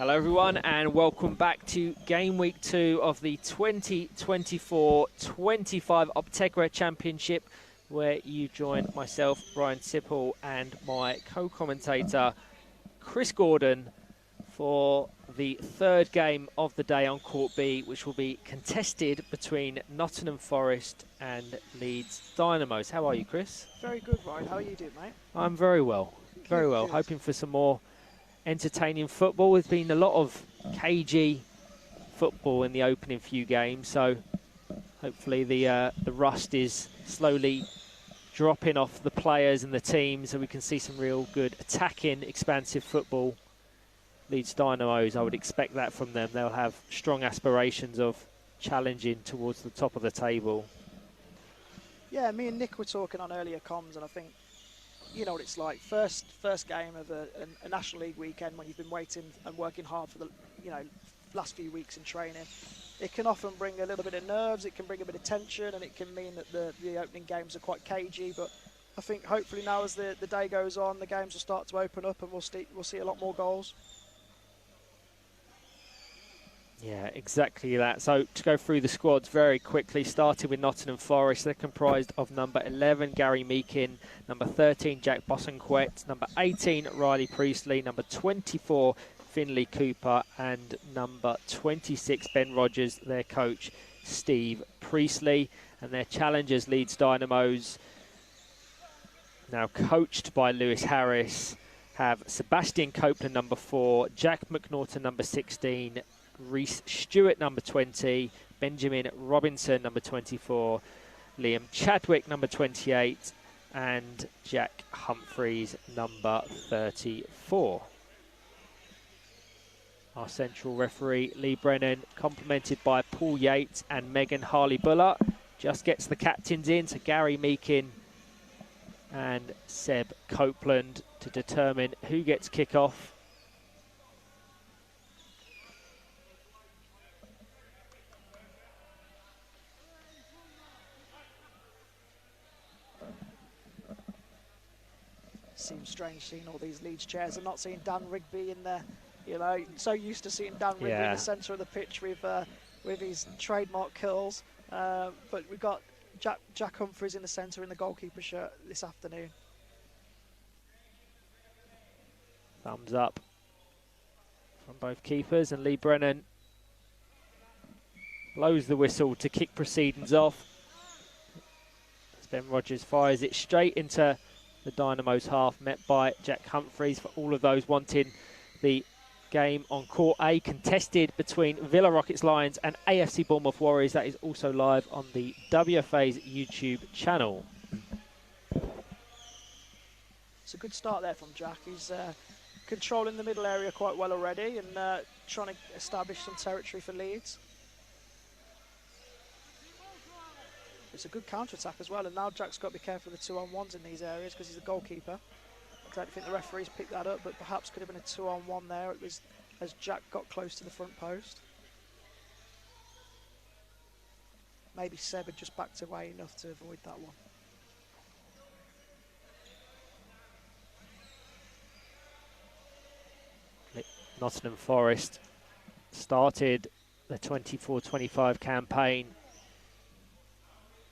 Hello everyone and welcome back to game week 2 of the 2024-25 Optegra Championship, where you join myself, Brian Sipple, and my co-commentator Chris Gordon for the third game of the day on Court B, which will be contested between Nottingham Forest and Leeds Dynamos. How are you, Chris? Very good, Ryan. How are you doing, mate? I'm very well, very well. Good. Hoping for some more entertaining football. There's been a lot of cagey football in the opening few games, so hopefully the rust is slowly dropping off the players and the teams, so we can see some real good attacking, expansive football. Leeds Dynamos, I would expect that from them. They'll have strong aspirations of challenging towards the top of the table. Yeah, me and Nick were talking on earlier comms, and I think you know what it's like. First game of a National League weekend, when you've been waiting and working hard for the last few weeks in training. It can often bring a little bit of nerves, it can bring a bit of tension, and it can mean that the opening games are quite cagey. But I think hopefully now, as the day goes on, the games will start to open up, and we'll see a lot more goals. Yeah, exactly that. So to go through the squads very quickly, starting with Nottingham Forest, they're comprised of number 11, Gary Meakin, number 13, Jack Bosanquet, number 18, Riley Priestley, number 24, Finley Cooper, and number 26, Ben Rogers, their coach, Steve Priestley. And their challengers, Leeds Dynamos, now coached by Lewis Harris, have Sebastian Copeland, number 4, Jack McNaughton, number 16, Reece Stewart, number 20, Benjamin Robinson, number 24, Liam Chadwick, number 28, and Jack Humphreys, number 34. Our central referee, Lee Brennan, complemented by Paul Yates and Megan Harley-Buller, just gets the captains in, so Gary Meakin and Seb Copeland, to determine who gets kick-off. Seems strange seeing all these Leeds chairs and not seeing Dan Rigby in there. You know, so used to seeing Dan Rigby in the centre of the pitch with his trademark curls. But we've got Jack Humphreys in the centre in the goalkeeper shirt this afternoon. Thumbs up from both keepers, and Lee Brennan blows the whistle to kick proceedings off. As Ben Rogers fires it straight into the Dynamos half, met by Jack Humphreys. For all of those wanting the game on Court A, contested between Villa Rockets Lions and AFC Bournemouth Warriors. That is also live on the WFA's YouTube channel. It's a good start there from Jack. He's controlling the middle area quite well already, and trying to establish some territory for Leeds. It's a good counter-attack as well, and now Jack's got to be careful of the 2-on-1s in these areas because he's a goalkeeper. I don't think the referees picked that up, but perhaps could have been a 2-on-1 there as Jack got close to the front post. Maybe Seb had just backed away enough to avoid that one. Nottingham Forest started the 24-25 campaign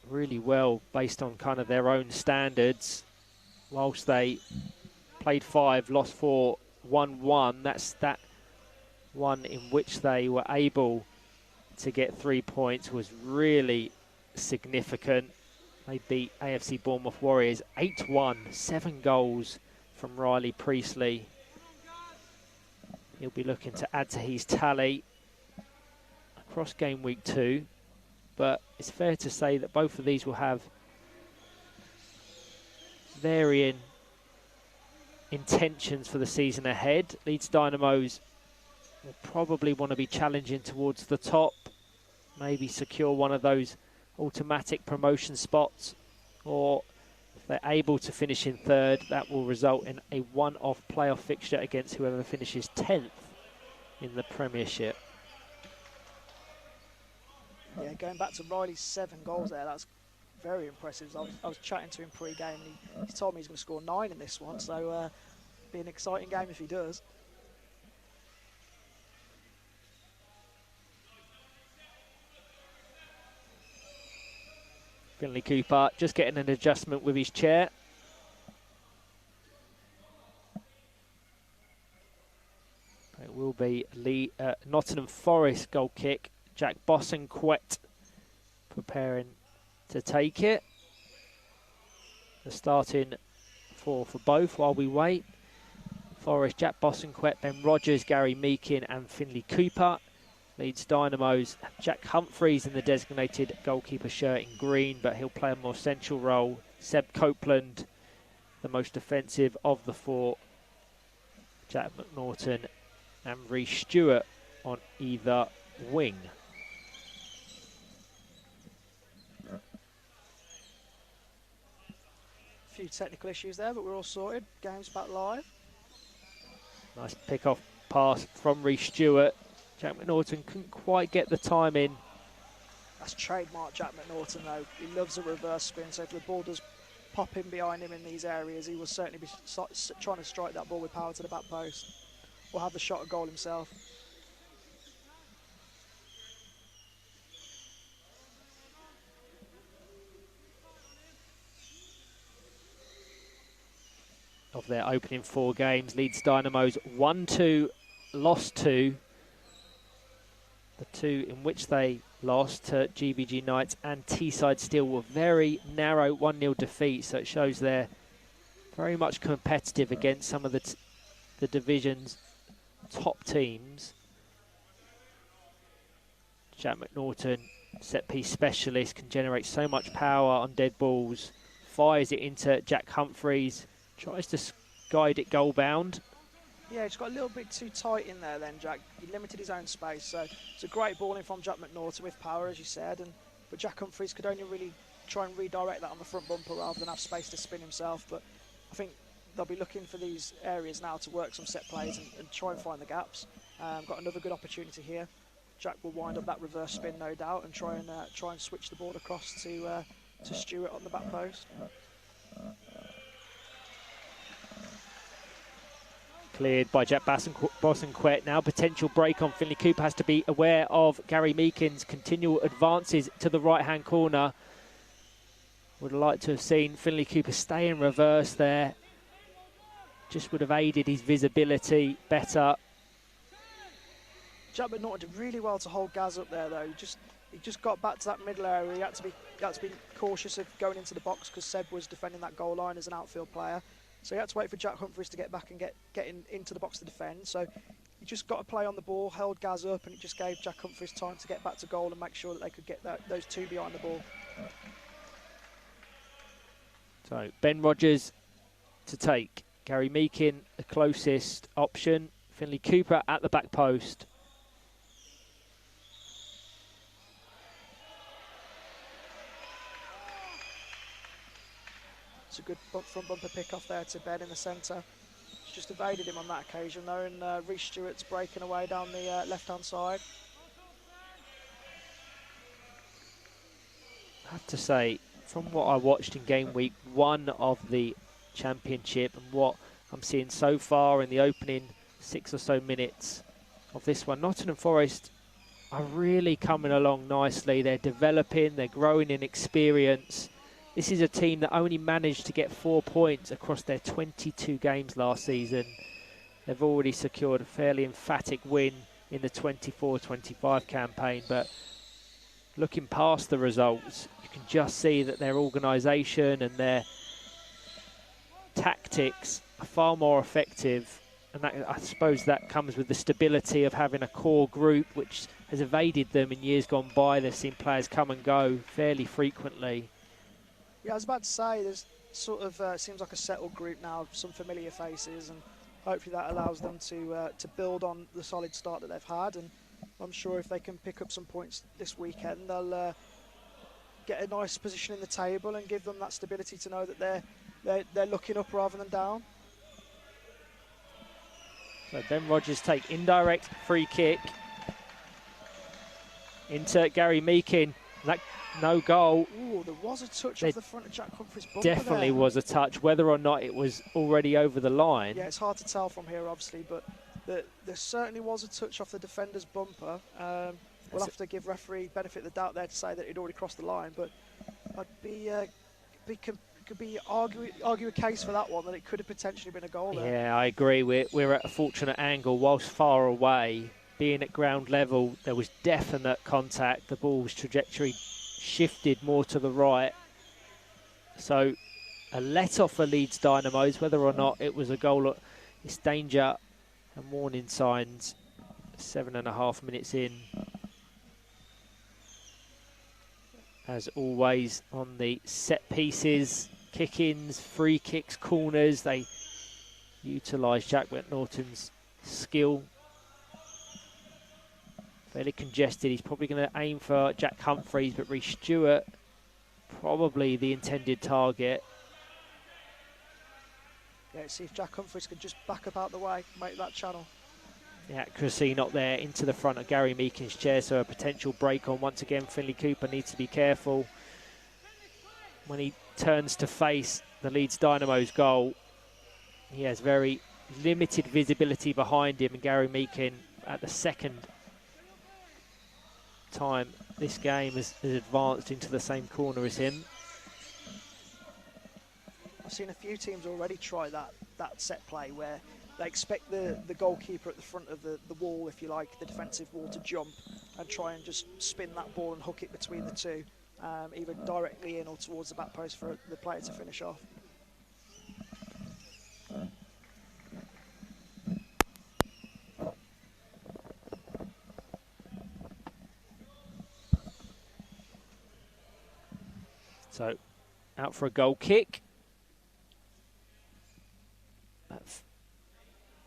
really well based on kind of their own standards. Whilst they played 5, lost 4, won 1, that's that one in which they were able to get 3 points was really significant. They beat AFC Bournemouth Warriors 8-1, 7 goals from Riley Priestley. He'll be looking to add to his tally across game week 2. But it's fair to say that both of these will have varying intentions for the season ahead. Leeds Dynamos will probably want to be challenging towards the top, maybe secure one of those automatic promotion spots, or if they're able to finish in third, that will result in a one-off playoff fixture against whoever finishes 10th in the Premiership. Yeah, going back to Riley's 7 goals there, that's very impressive. I was chatting to him pre-game, and he told me he's going to score 9 in this one, so be an exciting game if he does. Finley Cooper just getting an adjustment with his chair. It will be Nottingham Forest goal kick. Jack Bosanquet preparing to take it. The starting for both while we wait. Forest, Jack Bosanquet, Ben Rogers, Gary Meakin and Finley Cooper. Leeds Dynamos, Jack Humphreys in the designated goalkeeper shirt in green, but he'll play a more central role. Seb Copeland, the most defensive of the four. Jack McNaughton and Rhys Stewart on either wing. A few technical issues there, but we're all sorted. Game's back live. Nice pick-off pass from Rhys Stewart. Jack McNaughton couldn't quite get the time in. That's trademark Jack McNaughton, though. He loves a reverse spin, so if the ball does pop in behind him in these areas, he will certainly be trying to strike that ball with power to the back post or have the shot at goal himself. Of their opening 4 games, Leeds Dynamos won 2, lost 2. The 2 in which they lost to GBG Knights and Teesside Steel were very narrow 1-0 defeats, so it shows they're very much competitive against some of the division's top teams. Jack McNaughton, set-piece specialist, can generate so much power on dead balls, fires it into Jack Humphreys, tries to guide it goal bound. Yeah, it's got a little bit too tight in there then, Jack. He limited his own space, so it's a great ball in from Jack McNaughton with power, as you said, but Jack Humphreys could only really try and redirect that on the front bumper rather than have space to spin himself. But I think they'll be looking for these areas now to work some set plays and try and find the gaps. Got another good opportunity here. Jack will wind up that reverse spin, no doubt, and try and switch the ball across to Stewart on the back post. Cleared by Jack Bosanquet. Now potential break on Finley Cooper. Has to be aware of Gary Meakin's continual advances to the right-hand corner. Would have liked to have seen Finley Cooper stay in reverse there. Just would have aided his visibility better. Jack McNaughton did really well to hold Gaz up there, though. He just got back to that middle area. He had to be cautious of going into the box because Seb was defending that goal line as an outfield player. So he had to wait for Jack Humphreys to get back and get into the box to defend. So he just got a play on the ball, held Gaz up, and it just gave Jack Humphreys time to get back to goal and make sure that they could get those 2 behind the ball. So Ben Rogers to take. Gary Meakin, the closest option. Finley Cooper at the back post. It's a good front bumper pick off there to Ben in the centre. He's just evaded him on that occasion though, and Rhys Stewart's breaking away down the left-hand side. I have to say, from what I watched in game week 1 of the Championship and what I'm seeing so far in the opening 6 or so minutes of this one, Nottingham Forest are really coming along nicely. They're developing, they're growing in experience. This is a team that only managed to get 4 points across their 22 games last season. They've already secured a fairly emphatic win in the 24-25 campaign, but looking past the results, you can just see that their organisation and their tactics are far more effective, and that, I suppose that comes with the stability of having a core group which has evaded them in years gone by. They've seen players come and go fairly frequently. Yeah, I was about to say, there's sort of seems like a settled group now, some familiar faces, and hopefully that allows them to build on the solid start that they've had. And I'm sure if they can pick up some points this weekend, they'll get a nice position in the table and give them that stability to know that they're looking up rather than down. So Ben Rogers take indirect free kick into Gary Meakin. That no goal. Ooh, there was a touch off the front of Jack Humphreys' bumper. Definitely was a touch. Whether or not it was already over the line. Yeah, it's hard to tell from here, obviously, but there certainly was a touch off the defender's bumper. We'll have to give referee benefit of the doubt there to say that he'd already crossed the line, but Could be argue a case for that one, that it could have potentially been a goal there. Yeah, I agree. We're at a fortunate angle. Whilst far away, being at ground level, there was definite contact. The ball's trajectory shifted more to the right. So a let-off for Leeds Dynamos. Whether or not it was a goal, it's danger and warning signs. 7.5 minutes in. As always, on the set pieces, kick-ins, free kicks, corners, they utilise Jack McNaughton's skill. Fairly congested. He's probably going to aim for Jack Humphreys, but Rhys Stewart probably the intended target. Yeah, see if Jack Humphreys can just back up out the way, make that channel. The accuracy not there, into the front of Gary Meakin's chair, so a potential break on once again. Finlay Cooper needs to be careful when he turns to face the Leeds Dynamos goal. He has very limited visibility behind him, and Gary Meakin, at the second time this game, has advanced into the same corner as him. I've seen a few teams already try that set play where they expect the goalkeeper at the front of the wall, if you like, the defensive wall, to jump and try and just spin that ball and hook it between the two, either directly in or towards the back post for the player to finish off. So, out for a goal kick.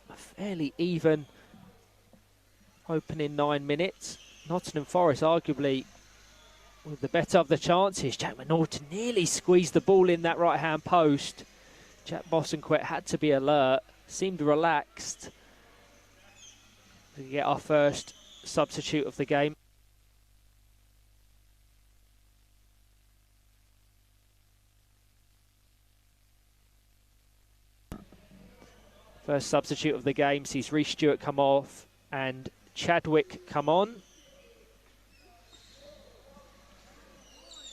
A fairly even opening 9 minutes. Nottingham Forest arguably with the better of the chances. Jack McNaughton nearly squeezed the ball in that right-hand post. Jack Bosanquet had to be alert, seemed relaxed. We get our first substitute of the game. First substitute of the game sees Rhys Stewart come off and Chadwick come on.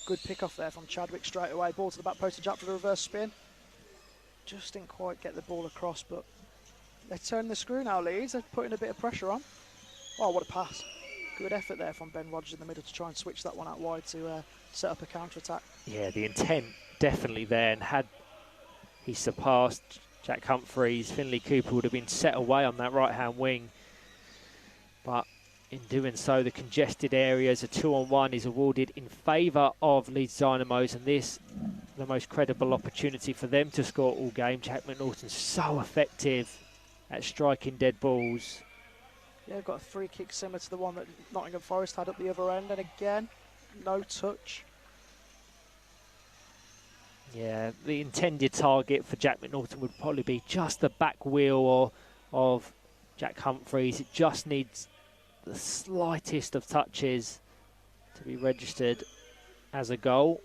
Good pick off there from Chadwick straight away. Ball to the back post to Jack for the reverse spin. Just didn't quite get the ball across, but they're turning the screw now, Leeds. They're putting a bit of pressure on. Oh, what a pass. Good effort there from Ben Rogers in the middle to try and switch that one out wide to set up a counter-attack. Yeah, the intent definitely there, and had he surpassed Jack Humphreys, Finlay Cooper would have been set away on that right-hand wing. But in doing so, the congested areas, a 2-on-1 is awarded in favour of Leeds Dynamos, and this the most credible opportunity for them to score all game. Jack McNaughton's so effective at striking dead balls. Yeah, they've got a free kick similar to the one that Nottingham Forest had at the other end, and again, no touch. Yeah, the intended target for Jack McNaughton would probably be just the back wheel of Jack Humphreys. It just needs the slightest of touches to be registered as a goal.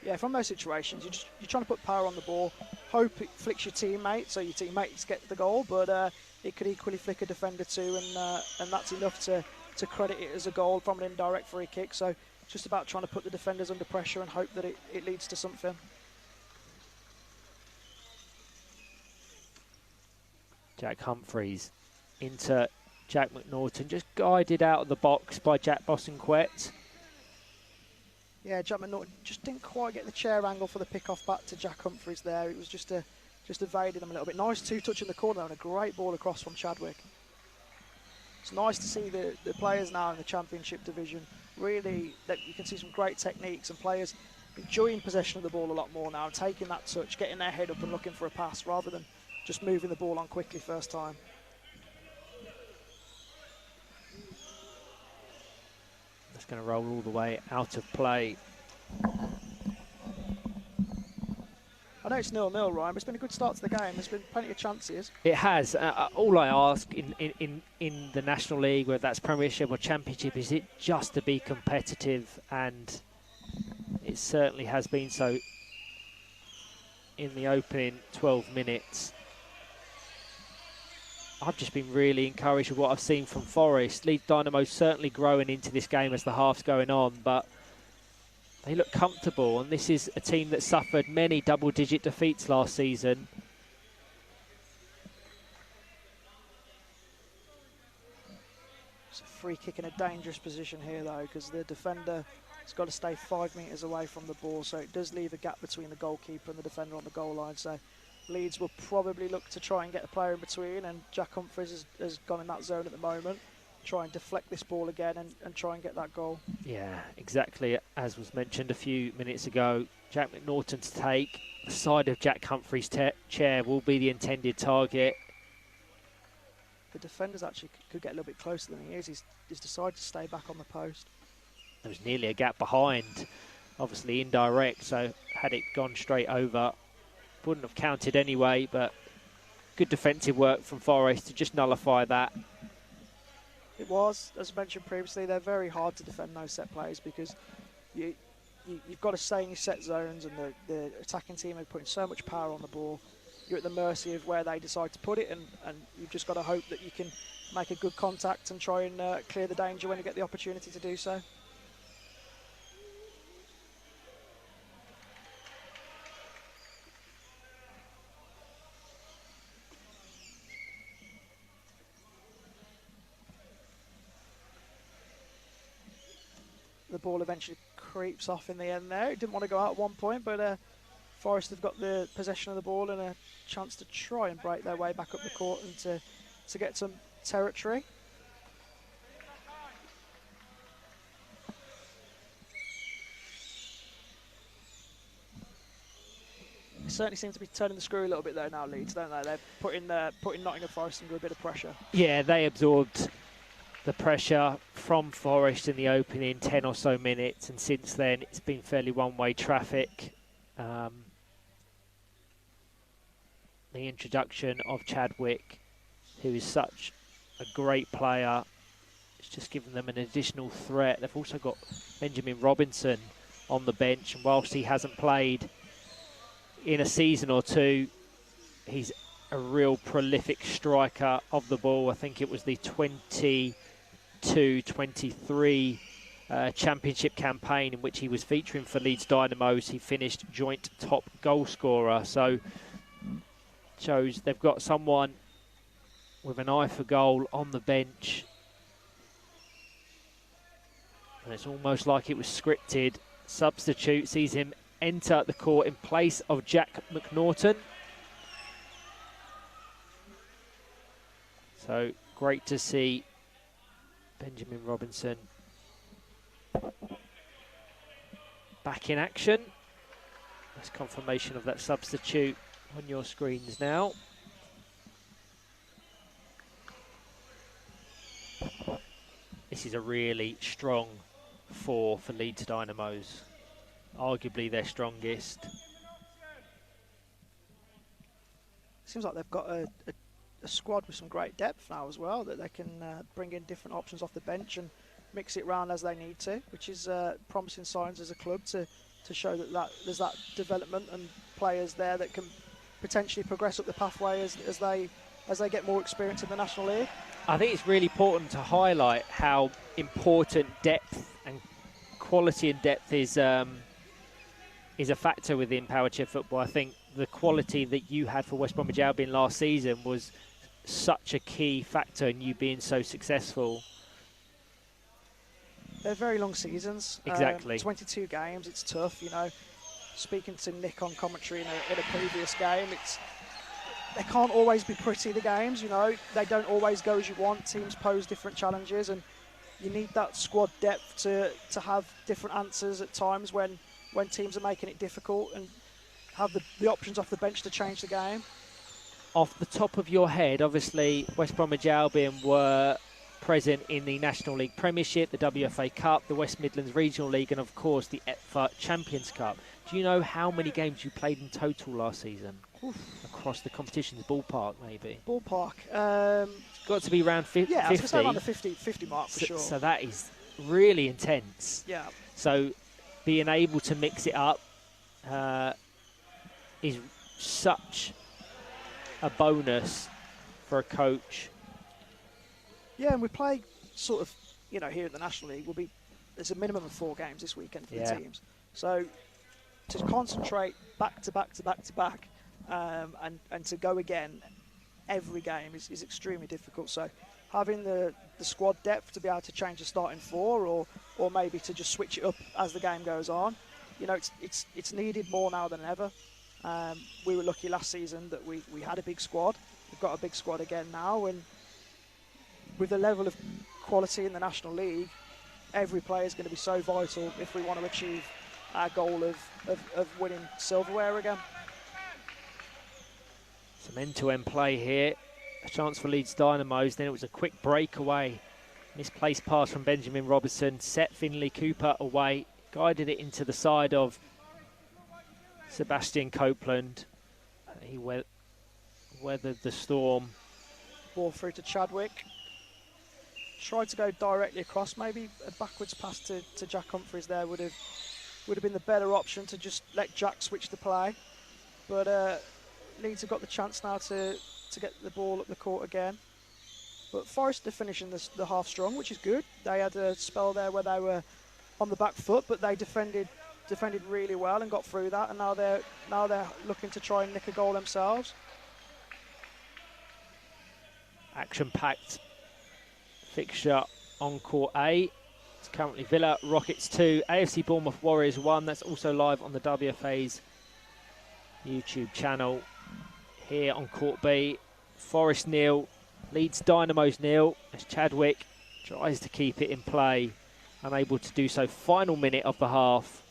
Yeah, from those situations, you're trying to put power on the ball, hope it flicks your teammate, so your teammates get the goal, but it could equally flick a defender too, and that's enough to credit it as a goal from an indirect free kick. So just about trying to put the defenders under pressure and hope that it leads to something. Jack Humphreys into Jack McNaughton, just guided out of the box by Jack Bosanquet. Yeah, Jack McNaughton just didn't quite get the chair angle for the pick-off back to Jack Humphreys there. It was just evaded him a little bit. Nice two-touch in the corner and a great ball across from Chadwick. It's nice to see the players now in the Championship division. Really, that you can see some great techniques and players enjoying possession of the ball a lot more now, taking that touch, getting their head up and looking for a pass rather than just moving the ball on quickly first time. That's going to roll all the way out of play. I know it's 0-0, Ryan, but it's been a good start to the game. There's been plenty of chances. It has. All I ask in the National League, whether that's Premiership or Championship, is it just to be competitive, and it certainly has been so in the opening 12 minutes. I've just been really encouraged with what I've seen from Forest. Leeds Dynamo certainly growing into this game as the half's going on, but They look comfortable, and this is a team that suffered many double-digit defeats last season. It's a free kick in a dangerous position here, though, because the defender has got to stay 5 metres away from the ball, so it does leave a gap between the goalkeeper and the defender on the goal line. So Leeds will probably look to try and get a player in between, and Jack Humphries has gone in that zone at the moment. Try and deflect this ball again and try and get that goal. Yeah, exactly as was mentioned a few minutes ago. Jack McNaughton's take, the side of Jack Humphries' chair will be the intended target. The defenders actually could get a little bit closer than he is. He's decided to stay back on the post. There was nearly a gap behind, obviously indirect, so had it gone straight over, wouldn't have counted anyway, but good defensive work from Forest to just nullify that. It was, as mentioned previously, they're very hard to defend those set plays because you've got to stay in your set zones, and the attacking team are putting so much power on the ball. You're at the mercy of where they decide to put it, and you've just got to hope that you can make a good contact and try and clear the danger when you get the opportunity to do so. The ball eventually creeps off in the end there. It didn't want to go out at one point, but Forest have got the possession of the ball and a chance to try and break their way back up the court and to get some territory. They certainly seem to be turning the screw a little bit though now, Leeds, don't they? They're putting Nottingham Forest under a bit of pressure. Yeah, they absorbed the pressure from Forest in the opening 10 or so minutes, and since then it's been fairly one-way traffic. The introduction of Chadwick, who is such a great player, it's just given them an additional threat. They've also got Benjamin Robinson on the bench, and whilst he hasn't played in a season or two, he's a real prolific striker of the ball. I think it was the 22-23 championship campaign in which he was featuring for Leeds Dynamos. He finished joint top goal scorer, so shows they've got someone with an eye for goal on the bench, and it's almost like it was scripted. Substitute sees him enter the court in place of Jack McNaughton. So great to see Benjamin Robinson back in action. That's confirmation of that substitute on your screens now. This is a really strong four for Leeds Dynamos. Arguably their strongest. Seems like they've got a squad with some great depth now as well, that they can bring in different options off the bench and mix it round as they need to, which is promising signs as a club to show that there's that development and players there that can potentially progress up the pathway as they get more experience in the National League. I think it's really important to highlight how important depth and quality and depth is a factor within Power Chair football. I think the quality that you had for West Bromwich Albion last season was such a key factor in you being so successful. They're very long seasons. Exactly. 22 games, it's tough, you know. Speaking to Nick on commentary in a previous game, they can't always be pretty, the games, you know. They don't always go as you want. Teams pose different challenges, and you need that squad depth to have different answers at times when teams are making it difficult, and have the options off the bench to change the game. Off the top of your head, obviously, West Bromwich Albion were present in the National League Premiership, the WFA Cup, the West Midlands Regional League, and of course the EPFA Champions Cup. Do you know how many games you played in total last season? Oof. Across the competitions, ballpark maybe? Ballpark. Got to be around 50. Yeah, I was going to say around the 50 mark for sure. So that is really intense. Yeah. So being able to mix it up is such a bonus for a coach. Yeah, and we play sort of, you know, here at the National League, there's a minimum of 4 games this weekend for the teams. So to concentrate back to back to back to back and to go again every game is extremely difficult. So having the squad depth to be able to change the starting four or maybe to just switch it up as the game goes on, you know, it's needed more now than ever. We were lucky last season that we had a big squad. We've got a big squad again now, and with the level of quality in the National League, every player is going to be so vital if we want to achieve our goal of winning silverware again. Some end-to-end play here. A chance for Leeds Dynamos. Then it was a quick breakaway. Misplaced pass from Benjamin Robertson. Set Finley Cooper away. Guided it into the side of Sebastian Copeland. He weathered the storm. Ball through to Chadwick. Tried to go directly across. Maybe a backwards pass to Jack Humphreys there would have been the better option, to just let Jack switch the play. But Leeds have got the chance now to get the ball up the court again. But Forest are finishing the half strong, which is good. They had a spell there where they were on the back foot, but they defended really well and got through that. And now they're looking to try and nick a goal themselves. Action-packed fixture on court A. It's currently Villa Rockets 2, AFC Bournemouth Warriors 1. That's also live on the WFA's YouTube channel. Here on court B, Forest 0, Leeds Dynamos 0, as Chadwick tries to keep it in play, unable to do so. Final minute of the half.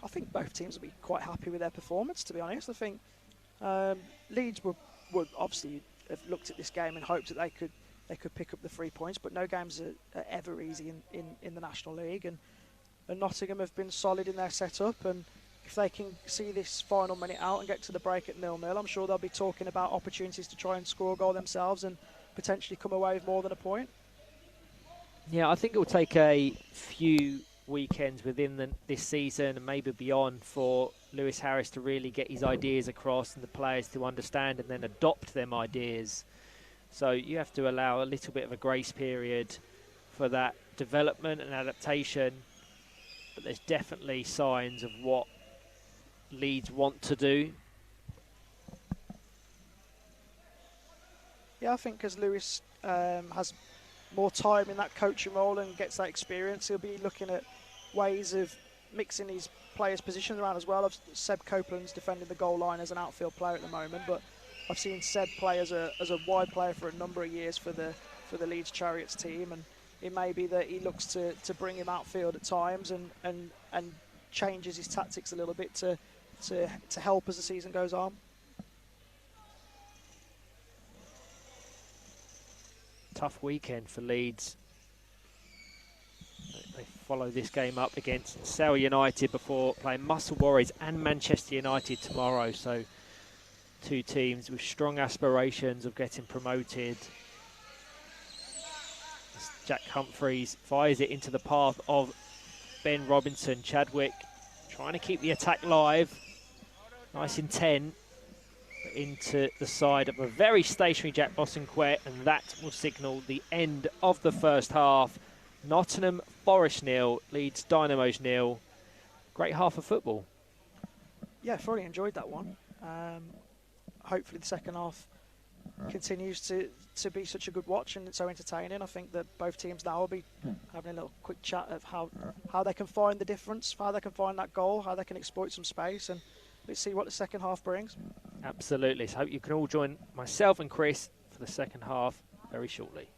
I think both teams will be quite happy with their performance, to be honest. I think Leeds would obviously have looked at this game and hoped that they could pick up the 3 points, but no games are ever easy in the National League, and Nottingham have been solid in their setup, and if they can see this final minute out and get to the break at 0-0, I'm sure they'll be talking about opportunities to try and score a goal themselves and potentially come away with more than a point. Yeah, I think it will take a few weekends within this season and maybe beyond for Lewis Harris to really get his ideas across and the players to understand and then adopt them ideas. So you have to allow a little bit of a grace period for that development and adaptation. But there's definitely signs of what Leeds want to do. Yeah, I think as Lewis has more time in that coaching role and gets that experience, he'll be looking at ways of mixing his players' positions around as well. Seb Copeland's defending the goal line as an outfield player at the moment, but I've seen Seb play as a wide player for a number of years for the Leeds Chariots team, and it may be that he looks to bring him outfield at times and changes his tactics a little bit to help as the season goes on. Tough weekend for Leeds. They follow this game up against Sale United before playing Muscle Warriors and Manchester United tomorrow. So two teams with strong aspirations of getting promoted. As Jack Humphreys fires it into the path of Ben Robinson. Chadwick trying to keep the attack live. Nice intent. Into the side of a very stationary Jack Bosanquet, and that will signal the end of the first half. Nottingham Forest 0, Leeds Dynamos 0. Great half of football. Yeah, thoroughly enjoyed that one. Hopefully the second half continues to be such a good watch and so entertaining. I think that both teams now will be having a little quick chat of how they can find the difference, how they can find that goal, how they can exploit some space, and let's see what the second half brings. Absolutely. So hope you can all join myself and Chris for the second half very shortly.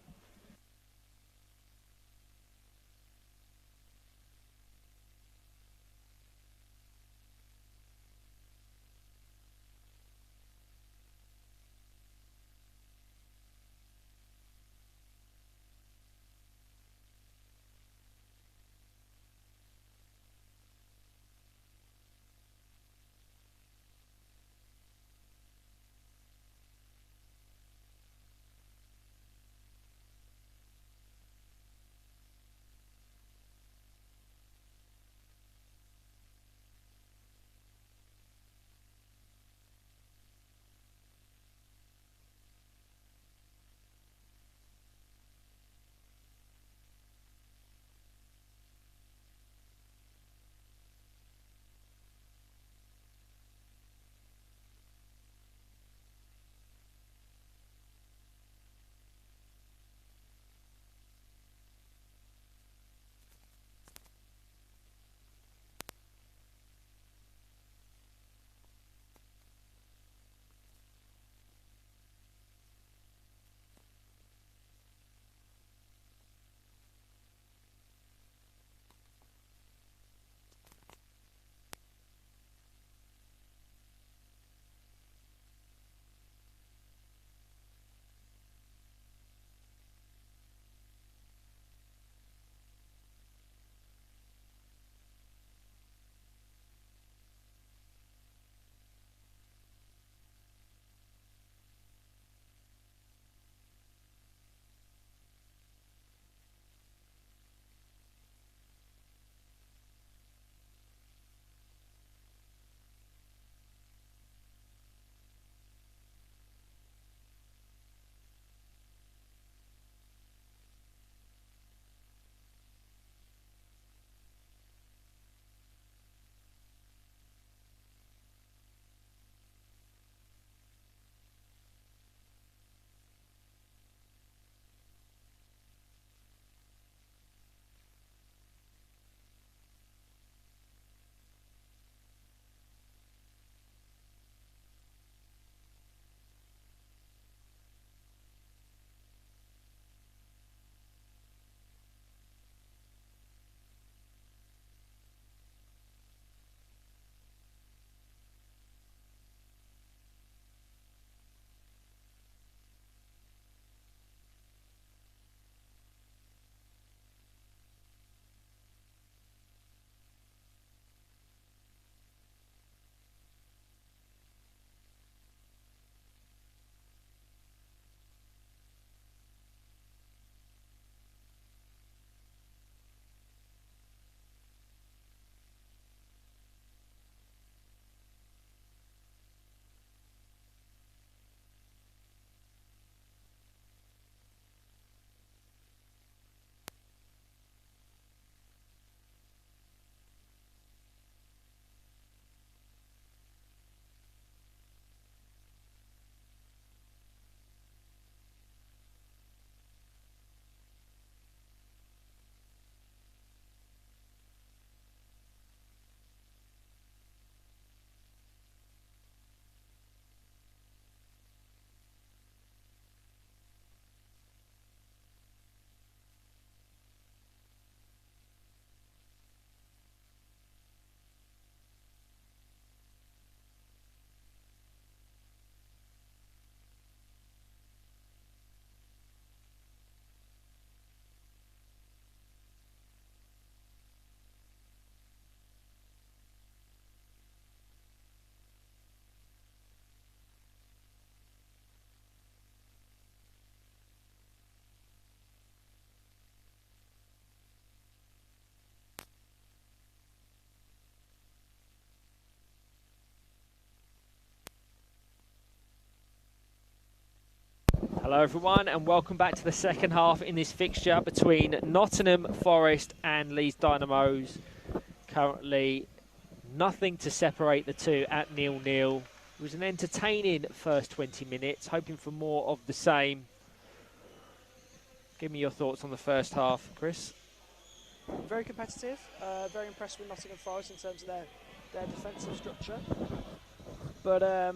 Hello everyone and welcome back to the second half in this fixture between Nottingham Forest and Leeds Dynamos. Currently nothing to separate the two at 0-0. It was an entertaining first 20 minutes, hoping for more of the same. Give me your thoughts on the first half, Chris. Very competitive, very impressed with Nottingham Forest in terms of their defensive structure. But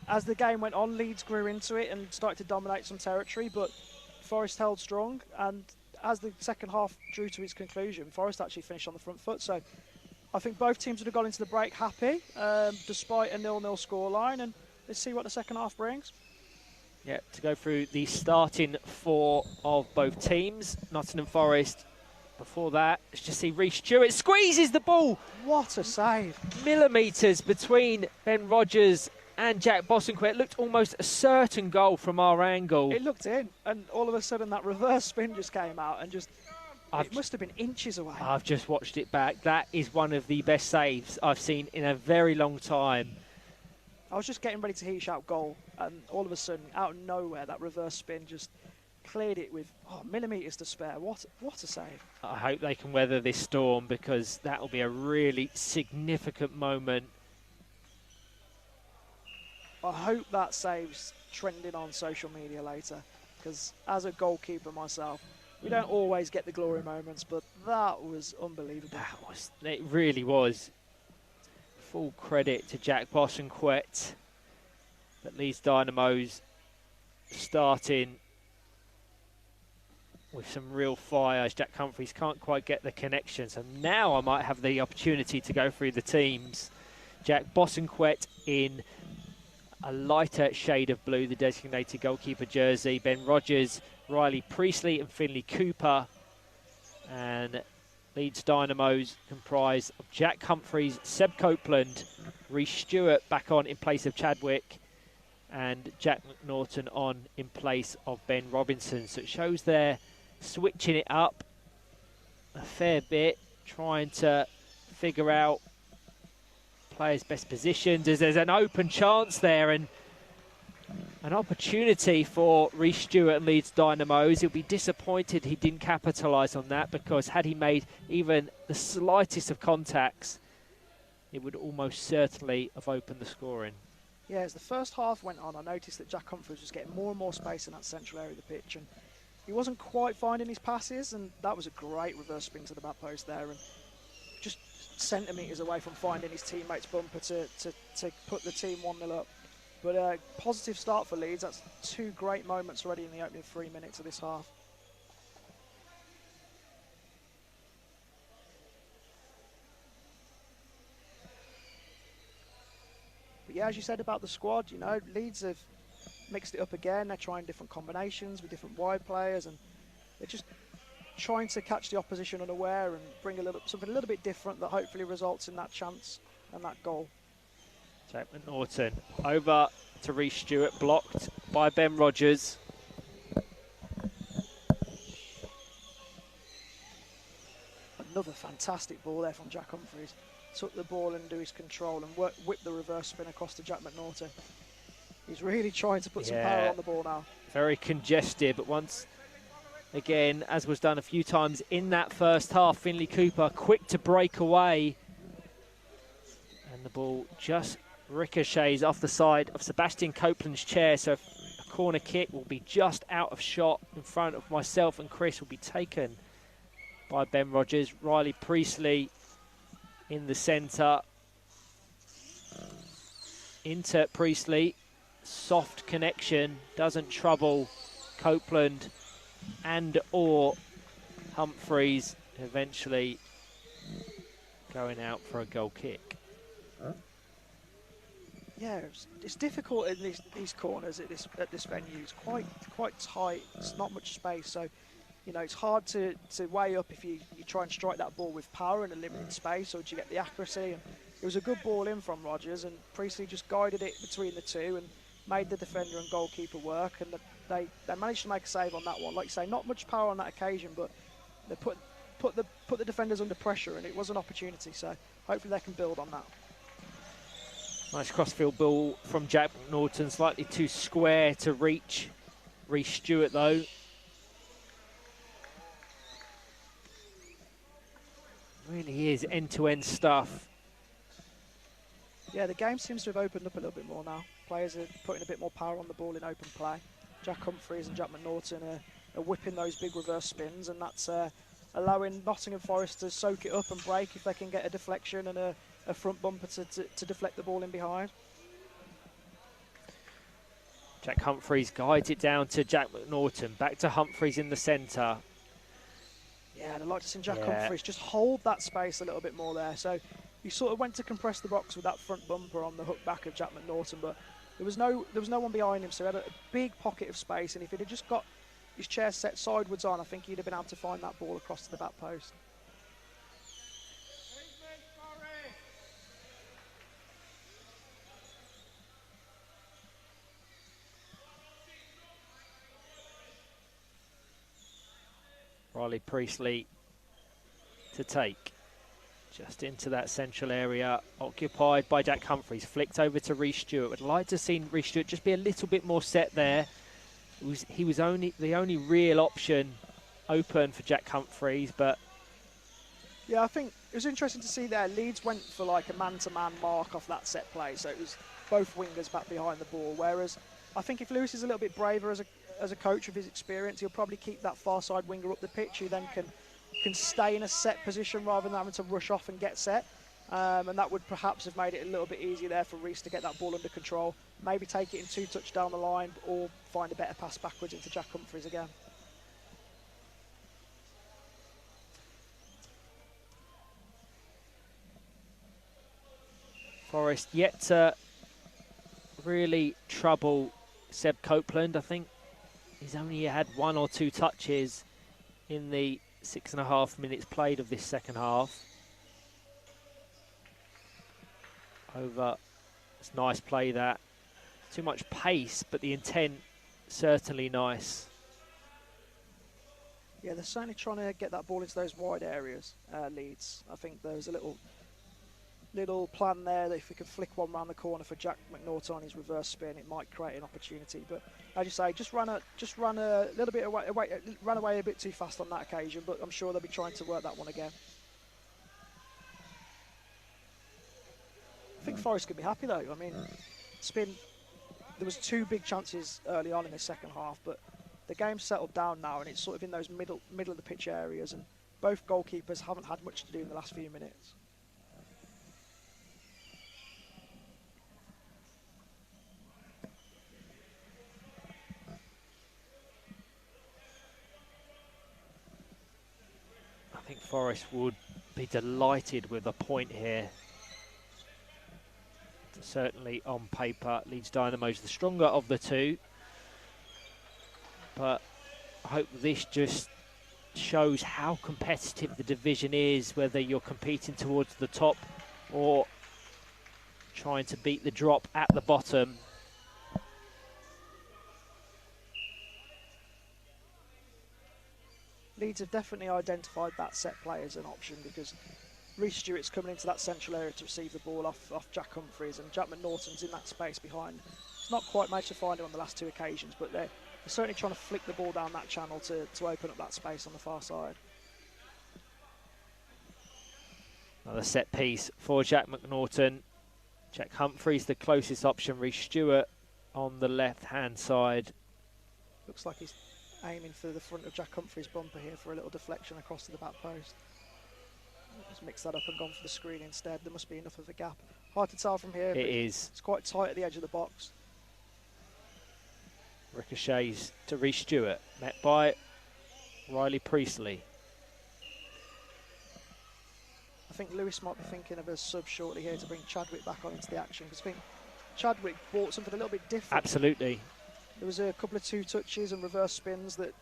as the game went on, Leeds grew into it and started to dominate some territory, but Forest held strong. And as the second half drew to its conclusion, Forest actually finished on the front foot. So I think both teams would have gone into the break happy, despite a 0-0 scoreline. And let's see what the second half brings. Yeah, to go through the starting four of both teams. Nottingham Forest, before that, let's just see Reece Stewart squeezes the ball. What a save. Millimetres between Ben Rogers and Jack Bosanquet. It looked almost a certain goal from our angle. It looked in, and all of a sudden that reverse spin just came out and just, it must have been inches away. I've just watched it back. That is one of the best saves I've seen in a very long time. I was just getting ready to heat shout goal, and all of a sudden, out of nowhere, that reverse spin just cleared it with millimetres to spare. What a save. I hope they can weather this storm, because that will be a really significant moment. I hope that save's trending on social media later, because as a goalkeeper myself, we don't always get the glory moments, but that was unbelievable. It really was. Full credit to Jack Bosanquet. But Leeds Dynamos starting with some real fire as Jack Humphreys can't quite get the connection. So now I might have the opportunity to go through the teams. Jack Bosanquet in a lighter shade of blue, the designated goalkeeper jersey. Ben Rogers, Riley Priestley and Finley Cooper. And Leeds Dynamos comprise of Jack Humphreys, Seb Copeland, Reece Stewart back on in place of Chadwick, and Jack McNaughton on in place of Ben Robinson. So it shows they're switching it up a fair bit, trying to figure out players' best positions, as there's an open chance there and an opportunity for Reece Stewart and Leeds Dynamos. He'll be disappointed he didn't capitalise on that, because had he made even the slightest of contacts, it would almost certainly have opened the scoring. Yeah, as the first half went on, I noticed that Jack Humphreys was getting more and more space in that central area of the pitch, and he wasn't quite finding his passes, and that was a great reverse spin to the back post there, and just centimetres away from finding his teammate's bumper to put the team 1-0 up. But a positive start for Leeds. That's two great moments already in the opening 3 minutes of this half. But yeah, as you said about the squad, you know, Leeds have mixed it up again. They're trying different combinations with different wide players, and they're just trying to catch the opposition unaware and bring something a little bit different that hopefully results in that chance and that goal. Jack McNaughton over to Reece Stewart, blocked by Ben Rogers. Another fantastic ball there from Jack Humphreys. Took the ball into his control and whipped the reverse spin across to Jack McNaughton. He's really trying to put some power on the ball now. Very congested, but once again, as was done a few times in that first half, Finley Cooper quick to break away. And the ball just ricochets off the side of Sebastian Copeland's chair, so a corner kick will be just out of shot in front of myself and Chris. Will be taken by Ben Rogers. Riley Priestley in the centre. Into Priestley. Soft connection. Doesn't trouble Copeland and or Humphreys. Eventually going out for a goal kick. Yeah, it's difficult in these corners at this venue. It's quite tight. It's not much space, so you know it's hard to weigh up if you try and strike that ball with power in a limited space, or do you get the accuracy? And it was a good ball in from Rogers, and Priestley just guided it between the two and made the defender and goalkeeper work, and they managed to make a save on that one. Like you say, not much power on that occasion, but they put the defenders under pressure, and it was an opportunity. So hopefully they can build on that. Nice crossfield ball from Jack McNaughton, slightly too square to reach Reece Stewart, though. Really is end-to-end stuff. Yeah, the game seems to have opened up a little bit more now. Players are putting a bit more power on the ball in open play. Jack Humphreys and Jack McNaughton are whipping those big reverse spins, and that's allowing Nottingham Forest to soak it up and break if they can get a deflection and a front bumper to deflect the ball in behind. Jack Humphreys guides it down to Jack McNaughton. Back to Humphreys in the centre. Yeah, and I'd like to see Jack Humphreys just hold that space a little bit more there. So he sort of went to compress the box with that front bumper on the hook back of Jack McNaughton, but there was no one behind him, so he had a big pocket of space, and if he'd have just got his chair set sideways on, I think he'd have been able to find that ball across to the back post. Riley Priestley to take. Just into that central area, occupied by Jack Humphreys. Flicked over to Reece Stewart. Would like to see Reece Stewart just be a little bit more set there. He was only the only real option open for Jack Humphreys, but yeah, I think it was interesting to see there. Leeds went for like a man-to-man mark off that set play, so it was both wingers back behind the ball. Whereas I think if Lewis is a little bit braver as a coach with his experience, he'll probably keep that far side winger up the pitch, who then can stay in a set position rather than having to rush off and get set. And that would perhaps have made it a little bit easier there for Reece to get that ball under control, maybe take it in 2 touch down the line, or find a better pass backwards into Jack Humphreys again. Forest yet to really trouble Seb Copeland. I think he's only had 1 or 2 touches in the 6.5 minutes played of this second half. Over, it's nice play that. Too much pace, but the intent certainly nice. Yeah, they're certainly trying to get that ball into those wide areas, Leeds. I think there was a little plan there that if we could flick one round the corner for Jack McNaughton on his reverse spin, it might create an opportunity. But as you say, just run a little bit away, ran away a bit too fast on that occasion. But I'm sure they'll be trying to work that one again. I think Forest could be happy though. I mean, there was 2 big chances early on in the second half, but the game's settled down now, and it's sort of in those middle of the pitch areas, and both goalkeepers haven't had much to do in the last few minutes. I think Forest would be delighted with a point here. Certainly on paper, Leeds Dynamos the stronger of the 2. But I hope this just shows how competitive the division is, whether you're competing towards the top or trying to beat the drop at the bottom. Leeds have definitely identified that set play as an option, because Reece Stewart's coming into that central area to receive the ball off Jack Humphreys, and Jack McNaughton's in that space behind. It's not quite managed to find him on the last 2 occasions, but they're certainly trying to flick the ball down that channel to open up that space on the far side. Another set piece for Jack McNaughton. Jack Humphreys the closest option. Reece Stewart on the left-hand side. Looks like he's aiming for the front of Jack Humphreys' bumper here for a little deflection across to the back post. Just mixed that up and gone for the screen instead. There must be enough of a gap. Hard to tell from here. It is. It's quite tight at the edge of the box. Ricochets to Reece Stewart, met by Riley Priestley. I think Lewis might be thinking of a sub shortly here to bring Chadwick back on into the action, because I think Chadwick brought something a little bit different. Absolutely. There was a couple of 2 touches and reverse spins that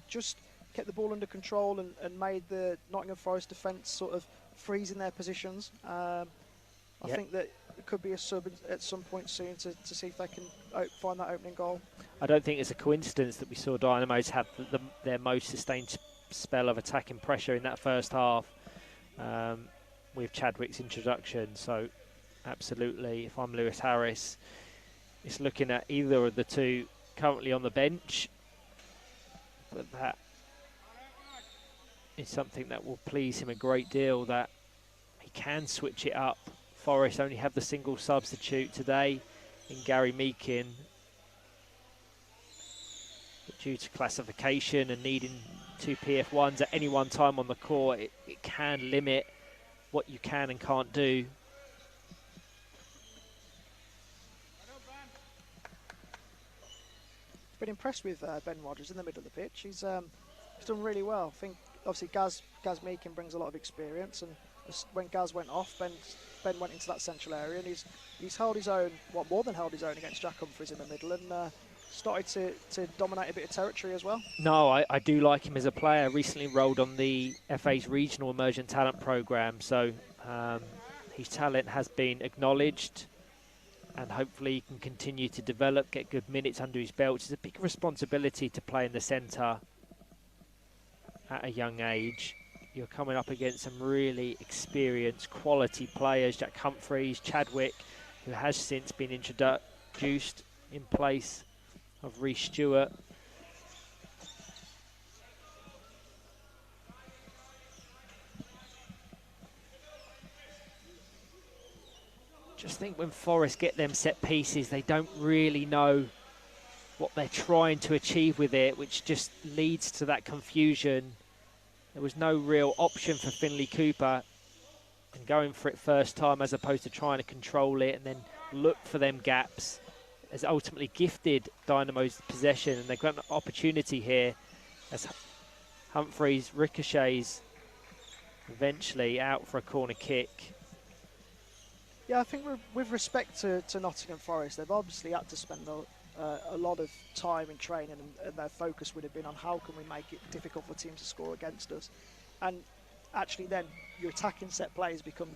just kept the ball under control and made the Nottingham Forest defence sort of freeze in their positions. I think that it could be a sub at some point soon to see if they can find that opening goal. I don't think it's a coincidence that we saw Dynamos have their most sustained spell of attacking pressure in that first half with Chadwick's introduction. So absolutely, if I'm Lewis Harris, it's looking at either of the 2 currently on the bench but that is something that will please him a great deal, that he can switch it up. Forest only have the single substitute today in Gary Meakin. But due to classification and needing 2 PF1s at any one time on the court, it can limit what you can and can't do. Been impressed with Ben Rogers in the middle of the pitch. He's done really well. I think obviously Gaz Meakin brings a lot of experience, and when Gaz went off, Ben went into that central area, and he's held his own, more than held his own against Jack Humphreys in the middle, and started to dominate a bit of territory as well. No, I do like him as a player. Recently enrolled on the FA's Regional Emerging Talent Programme, so his talent has been acknowledged, and hopefully he can continue to develop, get good minutes under his belt. It's a big responsibility to play in the centre at a young age. You're coming up against some really experienced, quality players. Jack Humphreys, Chadwick, who has since been introduced in place of Reece Stewart. Just think when Forest get them set pieces, they don't really know what they're trying to achieve with it, which just leads to that confusion. There was no real option for Finley Cooper in going for it first time, as opposed to trying to control it and then look for them gaps, has ultimately gifted Dynamo's possession, and they've got an opportunity here as Humphreys ricochets eventually out for a corner kick. Yeah, I think with respect to Nottingham Forest, they've obviously had to spend a lot of time in training, and their focus would have been on how can we make it difficult for teams to score against us. And actually then your attacking set plays become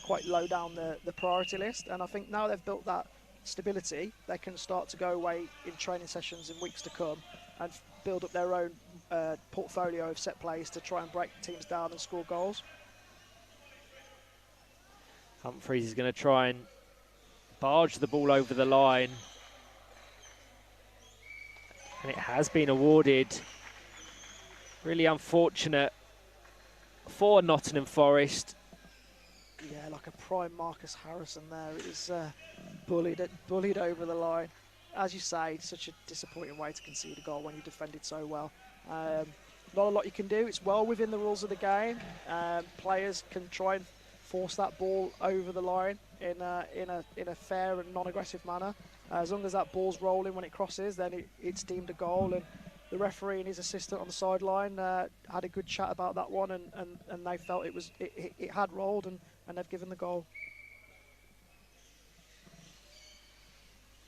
quite low down the priority list, and I think now they've built that stability, they can start to go away in training sessions in weeks to come and build up their own portfolio of set plays to try and break teams down and score goals. Humphreys is going to try and barge the ball over the line, and it has been awarded. Really unfortunate for Nottingham Forest. Yeah, like a prime Marcus Harrison there. It was bullied over the line. As you say, such a disappointing way to concede a goal when you defended so well. Not a lot you can do. It's well within the rules of the game. Players can try and force that ball over the line in a fair and non-aggressive manner. As long as that ball's rolling when it crosses, then it's deemed a goal. And the referee and his assistant on the sideline had a good chat about that one, and they felt it had rolled, and they've given the goal.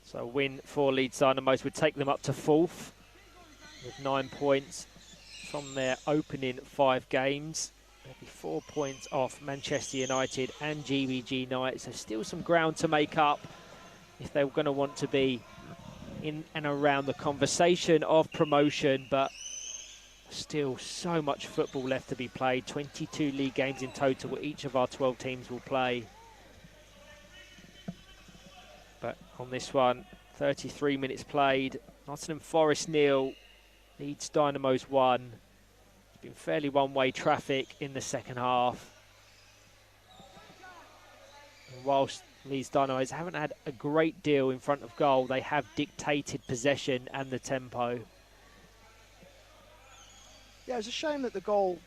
So a win for Leeds Dynamos would take them up to 4th with 9 points from their opening 5 games. They'll be 4 points off Manchester United and GBG Knights, so still some ground to make up if they were going to want to be in and around the conversation of promotion, but still so much football left to be played. 22 league games in total each of our 12 teams will play. But on this one, 33 minutes played. Nottingham Forest 0, Leeds Dynamos 1. It's been fairly one-way traffic in the second half. And whilst Leeds Dynamos haven't had a great deal in front of goal, they have dictated possession and the tempo. Yeah, it was a shame that the goal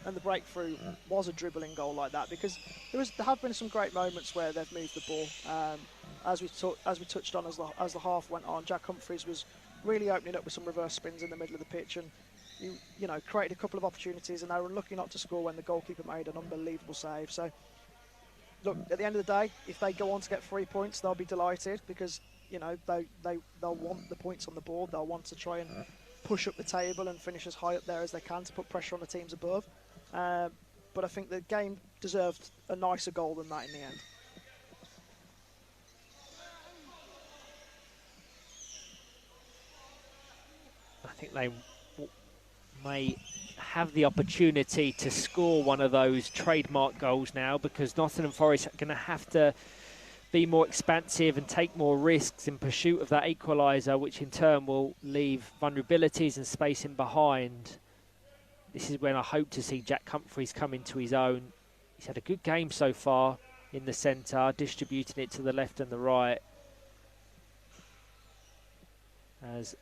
and the breakthrough was a dribbling goal like that, because there have been some great moments where they've moved the ball. As we touched on as the half went on, Jack Humphreys was really opening up with some reverse spins in the middle of the pitch, and you know, created a couple of opportunities, and they were unlucky not to score when the goalkeeper made an unbelievable save. So look, at the end of the day, if they go on to get 3 points, they'll be delighted, because you know they'll want the points on the board. They'll want to try and push up the table and finish as high up there as they can to put pressure on the teams above. But I think the game deserved a nicer goal than that in the end. I think they may have the opportunity to score one of those trademark goals now, because Nottingham Forest are going to have to be more expansive and take more risks in pursuit of that equaliser, which in turn will leave vulnerabilities and space in behind. This is when I hope to see Jack Humphreys come into his own. He's had a good game so far in the centre, distributing it to the left and the right. As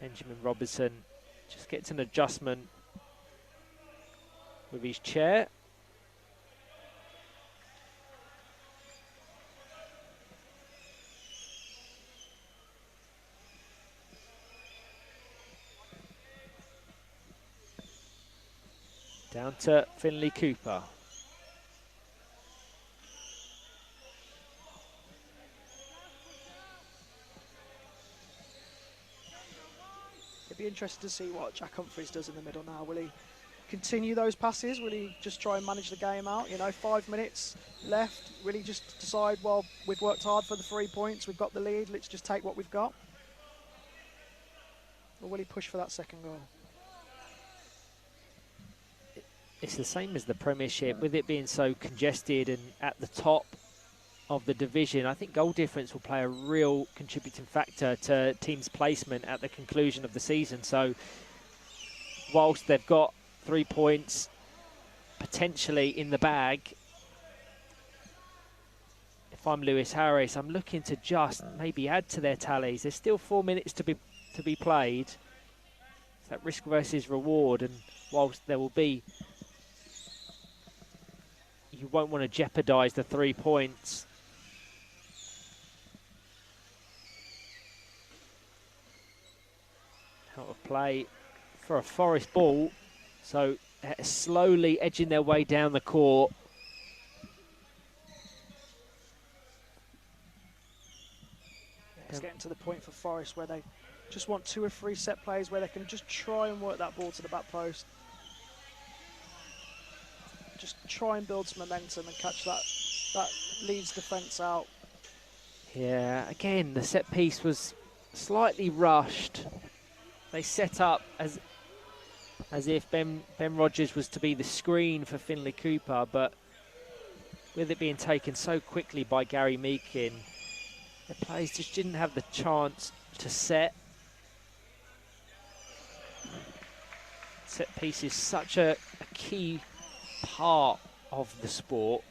Benjamin Robertson just gets an adjustment with his chair. Down to Finlay Cooper. It'd be interesting to see what Jack Humphreys does in the middle now. Will he continue those passes? Will he just try and manage the game out? You know, 5 minutes left. Will he just decide, well, we've worked hard for the 3 points, we've got the lead, let's just take what we've got? Or will he push for that second goal? It's the same as the Premiership, with it being so congested and at the top of the division. I think goal difference will play a real contributing factor to teams' placement at the conclusion of the season. So whilst they've got 3 points potentially in the bag, if I'm Lewis Harris, I'm looking to just maybe add to their tallies. There's still 4 minutes to be played. It's that risk versus reward, and whilst there will be, you won't want to jeopardise the 3 points. Out of play for a Forest ball. So slowly edging their way down the court. It's getting to the point for Forest where they just want 2 or 3 set plays where they can just try and work that ball to the back post. Just try and build some momentum and catch that Leeds defence out. Yeah, again, the set piece was slightly rushed. They set up as if Ben Rogers was to be the screen for Finlay Cooper, but with it being taken so quickly by Gary Meakin, the players just didn't have the chance to set. Set piece is such a key part of the sport.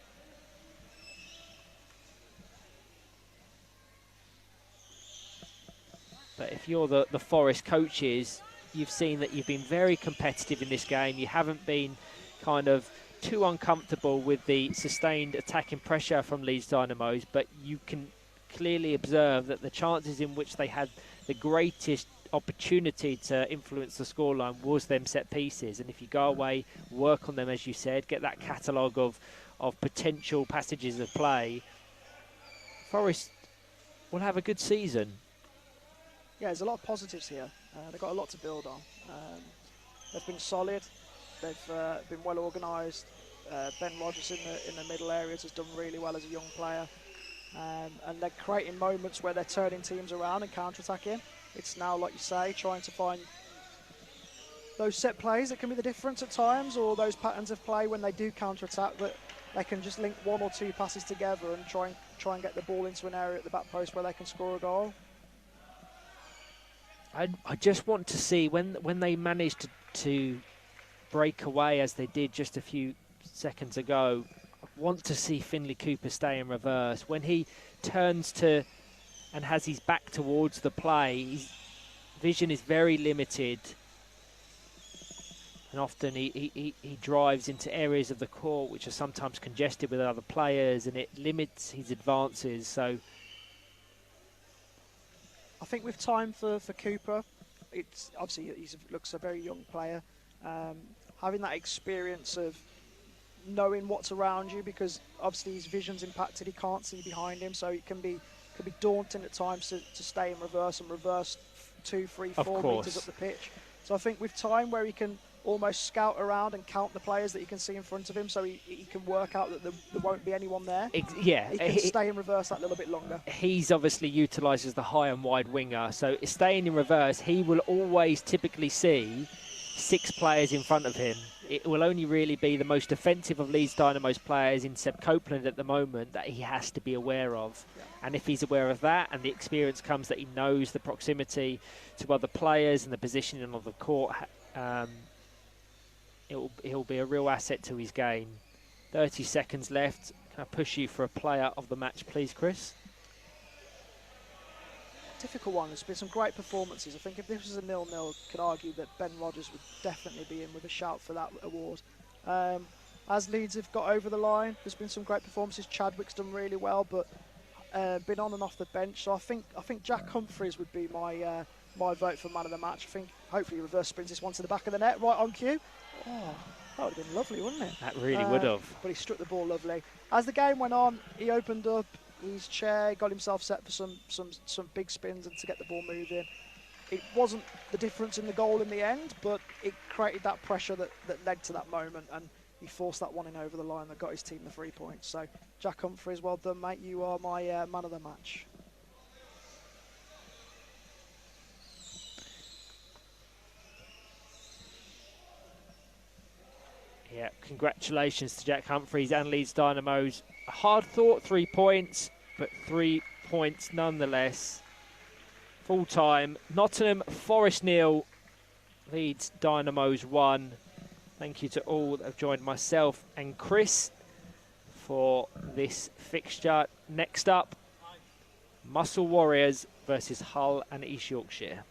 But if you're the Forest coaches, you've seen that you've been very competitive in this game. You haven't been kind of too uncomfortable with the sustained attacking pressure from Leeds Dynamos, but you can clearly observe that the chances in which they had the greatest opportunity to influence the scoreline was them set pieces. And if you go away, work on them, as you said, get that catalogue of potential passages of play, Forest will have a good season. Yeah, there's a lot of positives here. They've got a lot to build on. They've been solid. They've been well organised. Ben Rogers in the middle areas has done really well as a young player. And they're creating moments where they're turning teams around and counter-attacking. It's now, like you say, trying to find those set plays that can be the difference at times, or those patterns of play when they do counter-attack that they can just link 1 or 2 passes together and try and get the ball into an area at the back post where they can score a goal. I just want to see when they manage to break away as they did just a few seconds ago. I want to see Finlay Cooper stay in reverse. When he turns to and has his back towards the play, his vision is very limited. And often he drives into areas of the court which are sometimes congested with other players, and it limits his advances. So I think with time for Cooper, it's obviously he looks a very young player. Having that experience of knowing what's around you, because obviously his vision's impacted, he can't see behind him, so it can be daunting at times to stay in reverse and reverse 2, 3, 4 metres up the pitch. So I think with time where he can almost scout around and count the players that he can see in front of him, so he can work out that there won't be anyone there. He can stay in reverse that little bit longer. He's obviously utilises the high and wide winger, so staying in reverse, he will always typically see 6 players in front of him. It will only really be the most offensive of Leeds Dynamo's players in Seb Copeland at the moment that he has to be aware of. Yeah. And if he's aware of that and the experience comes that he knows the proximity to other players and the positioning of the court, it'll be a real asset to his game. 30 seconds left. Can I push you for a player of the match, please, Chris? Difficult one. There's been some great performances. I think if this was a 0-0, can argue that Ben Rogers would definitely be in with a shout for that award. As Leeds have got over the line, there's been some great performances. Chadwick's done really well, but been on and off the bench. So I think Jack Humphreys would be my my vote for man of the match. I think hopefully he reverse sprints this one to the back of the net, right on cue. Oh, that would have been lovely, wouldn't it? That really would have. But he struck the ball lovely. As the game went on, he opened up his chair, got himself set for some big spins and to get the ball moving. It wasn't the difference in the goal in the end, but it created that pressure that led to that moment, and he forced that one in over the line that got his team the 3 points. So, Jack Humphreys, well done, mate. You are my man of the match. Yeah, congratulations to Jack Humphreys and Leeds Dynamos. A hard-fought 3 points, but 3 points nonetheless. Full time. Nottingham Forest 0, Leeds Dynamos 1. Thank you to all that have joined myself and Chris for this fixture. Next up, Muscle Warriors versus Hull and East Yorkshire.